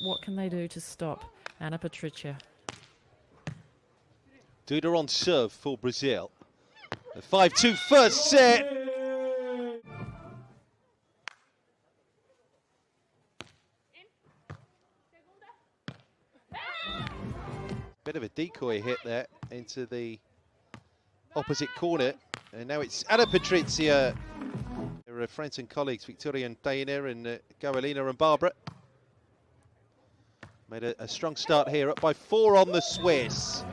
What can they do to stop Ana Patricia? Duda on serve for Brazil. A 5-2 first set. Bit of a decoy hit there into the opposite corner. And now it's Ana Patricia. Her friends and colleagues, Victoria and Dana and Goelina and Barbara. Made a strong start here, up by 4 on the Swiss.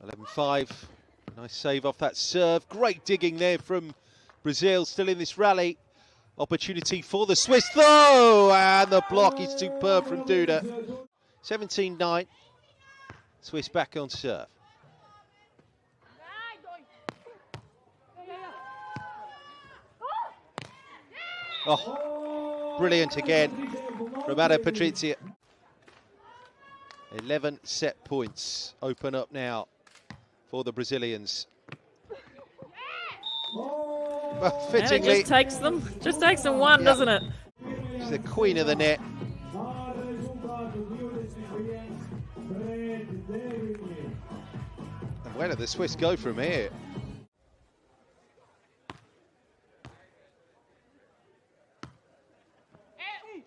11-5, nice save off that serve. Great digging there from Brazil, still in this rally. Opportunity for the Swiss though, and the block is superb from Duda. 17-9, Swiss back on serve. Oh, brilliant again from Ana Patricia. 11 set points open up now for the Brazilians. Well, fittingly, and it just takes them one, doesn't it? She's the queen of the net. And where do the Swiss go from here?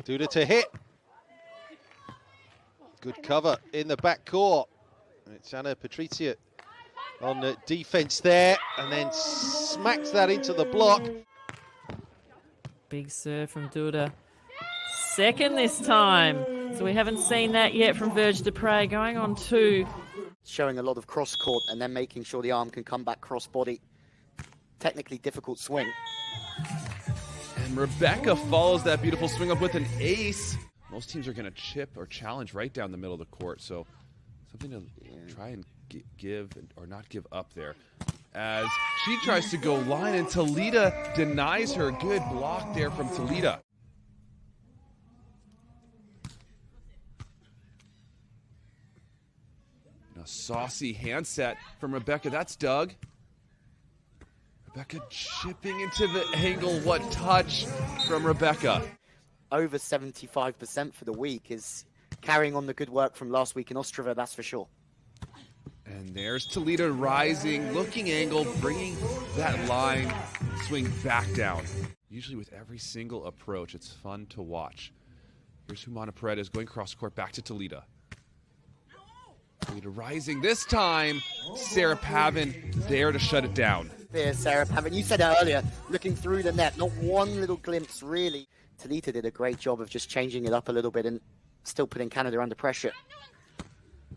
Duda to hit. Good cover in the back court. It's Ana Patricia on the defense there, and then smacks that into the block. Big serve from Duda. Second this time. So we haven't seen that yet from Verge de Prey. Going on 2. Showing a lot of cross court and then making sure the arm can come back cross body. Technically difficult swing. And Rebecca follows that beautiful swing up with an ace. Most teams are going to chip or challenge right down the middle of the court, so something to try and give or not give up there. As she tries to go line, and Toledo denies her. Good block there from Toledo. A saucy handset from Rebecca. That's Doug. Rebecca chipping into the angle. What touch from Rebecca. Over 75% for the week is carrying on the good work from last week in Ostrava, that's for sure. And there's Toledo rising, looking angle, bringing that line swing back down. Usually with every single approach, it's fun to watch. Here's Jurmala Paredes going cross court back to Toledo. Toledo rising this time. Sarah Pavin there to shut it down. There's Sarah Pavin. You said it earlier, looking through the net, not one little glimpse really. Toledo did a great job of just changing it up a little bit and still putting Canada under pressure.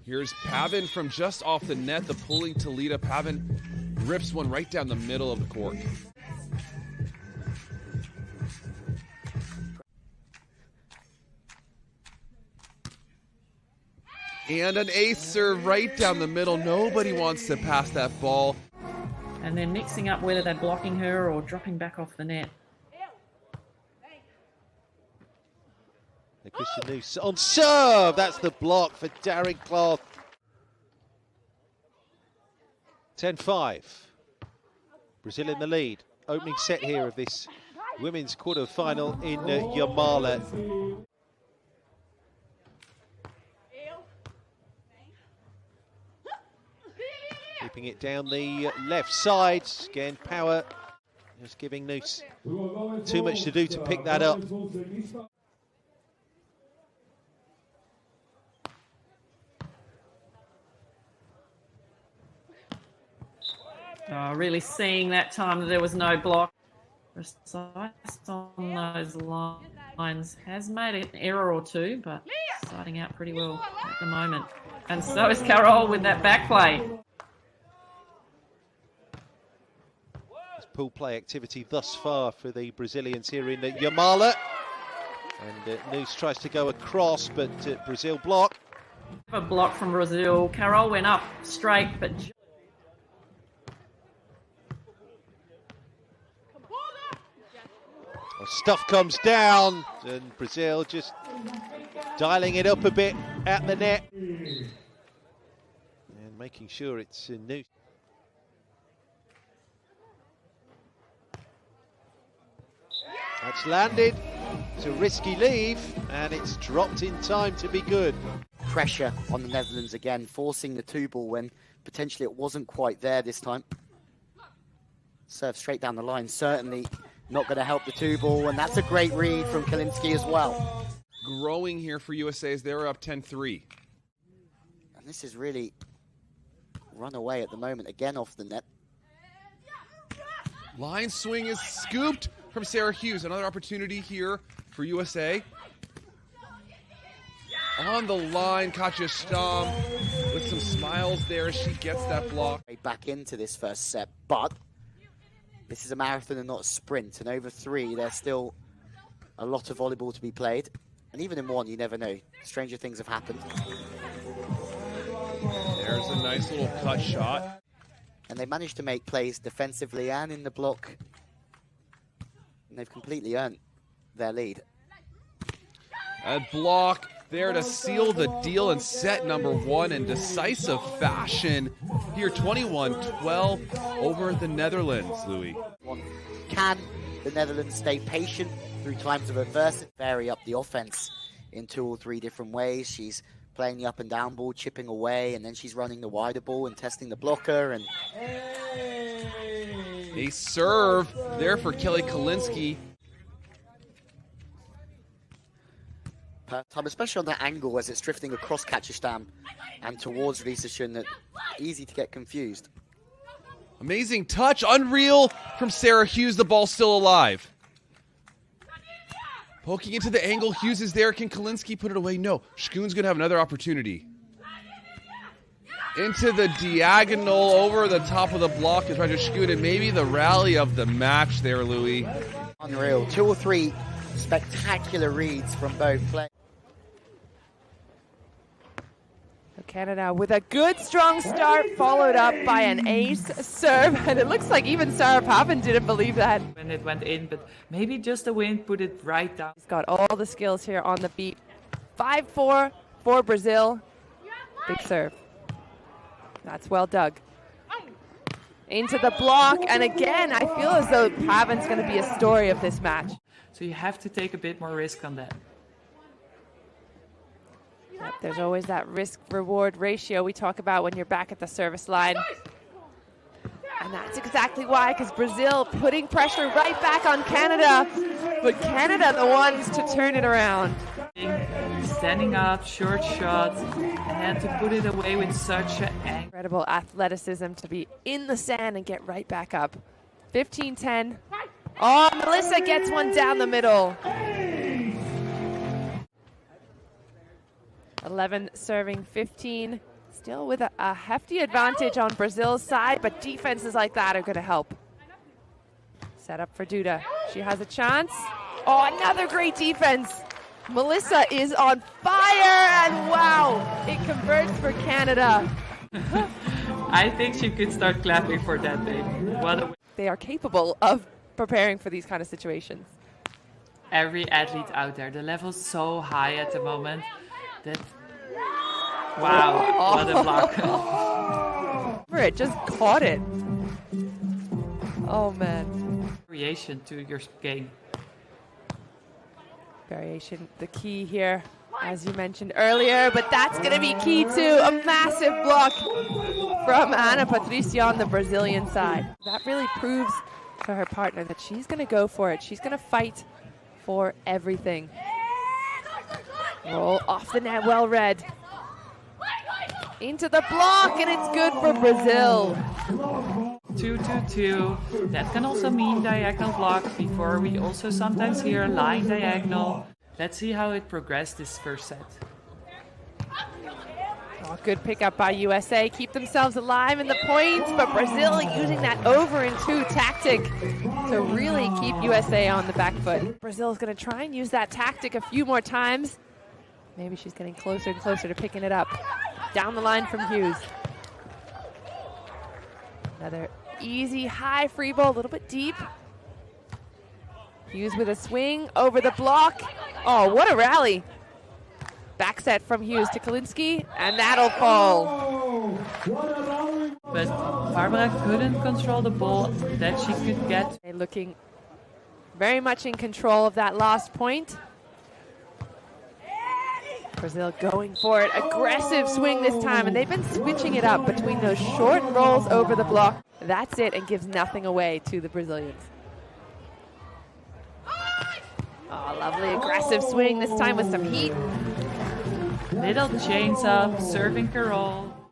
Here's Pavin from just off the net, the pulling Toledo. Pavin rips one right down the middle of the court. And an ace serve right down the middle. Nobody wants to pass that ball. And they're mixing up whether they're blocking her or dropping back off the net. Christian Noose on serve. That's the block for Darren Cloth. 10-5. Brazil in the lead. Opening set here of this women's quarter-final in Jurmala. Keeping it down the left side. Again, power. Just giving Noose too much to do to pick that up. Oh, really seeing that time that there was no block. Precise on those lines. Has made an error or two, but starting out pretty well at the moment. And so is Carol with that back play. Pool play activity thus far for the Brazilians here in Jurmala. And Noose tries to go across, but Brazil block. A block from Brazil. Carol went up straight, but... Stuff comes down, and Brazil just dialing it up a bit at the net. And making sure it's Noose. That's landed. It's a risky leave, and it's dropped in time to be good. Pressure on the Netherlands again, forcing the 2-ball when potentially it wasn't quite there this time. Serve straight down the line, certainly not going to help the 2-ball, and that's a great read from Kalinski as well. Growing here for USA as they're up 10-3. And this is really run away at the moment, again off the net. Line swing is scooped from Sarah Hughes. Another opportunity here for USA. On the line, Katja Stamm with some smiles there as she gets that block. Back into this first set, but this is a marathon and not a sprint. And over 3, there's still a lot of volleyball to be played. And even in 1, you never know. Stranger things have happened. There's a nice little cut shot. And they managed to make plays defensively and in the block. And they've completely earned their lead. A block there to seal the deal in set number 1 in decisive fashion. Here, 21-12 over the Netherlands, Louis. Can the Netherlands stay patient through times of adversity? Vary up the offense in 2 or 3 different ways. She's playing the up and down ball, chipping away, and then she's running the wider ball and testing the blocker. And a serve there for Kelly Kalinski. Time, especially on that angle as it's drifting across Katjestam and towards Lisa Schön, that easy to get confused. Amazing touch, unreal from Sarah Hughes, the ball still alive. Poking into the angle, Hughes is there. Can Kalinski put it away? No, Schön's gonna have another opportunity. Into the diagonal, over the top of the block is Roger Schön, and maybe the rally of the match there, Louis. Unreal, 2 or 3 spectacular reads from both players. Canada with a good strong start, followed up by an ace serve, and it looks like even Sarah Pavan didn't believe that when it went in, but maybe just the wind put it right down. He's got all the skills here on the beat. 5-4 for Brazil. Big serve. That's well dug. Into the block, and again, I feel as though Pavan's going to be a story of this match. So you have to take a bit more risk on that. Yep, there's always that risk-reward ratio we talk about when you're back at the service line. And that's exactly why, because Brazil putting pressure right back on Canada, but Canada the ones to turn it around. Standing up, short shots, and then to put it away with such an incredible athleticism to be in the sand and get right back up. 15-10. Oh, Melissa gets one down the middle. 11 serving 15. Still with a hefty advantage on Brazil's side, but defenses like that are going to help. Set up for Duda. She has a chance. Oh, another great defense. Melissa is on fire, and wow, it converts for Canada. I think she could start clapping for that baby. They are capable of preparing for these kind of situations. Every athlete out there, the level's so high at the moment that, wow, what a block. It just caught it. Oh man. Variation to your game. Variation, the key here, as you mentioned earlier, but that's going to be key to a massive block from Ana Patricia on the Brazilian side. That really proves to her partner that she's going to go for it. She's going to fight for everything. Roll off the net, well read. Into the block, and it's good for Brazil. 2-2-2. That can also mean diagonal block. Before we also sometimes hear line diagonal. Let's see how it progressed this first set. Oh, good pickup by USA. Keep themselves alive in the points, but Brazil using that over in 2 tactic to really keep USA on the back foot. Brazil's going to try and use that tactic a few more times. Maybe she's getting closer and closer to picking it up. Down the line from Hughes. Another easy high free ball, a little bit deep. Hughes with a swing over the block. Oh, what a rally. Back set from Hughes to Kalinski, and that'll fall. But Barbara couldn't control the ball that she could get. Looking very much in control of that last point. Brazil going for it. Aggressive swing this time, and they've been switching it up between those short rolls over the block. That's it, and gives nothing away to the Brazilians. Oh, lovely aggressive swing, this time with some heat. Little chains up, serving Carol.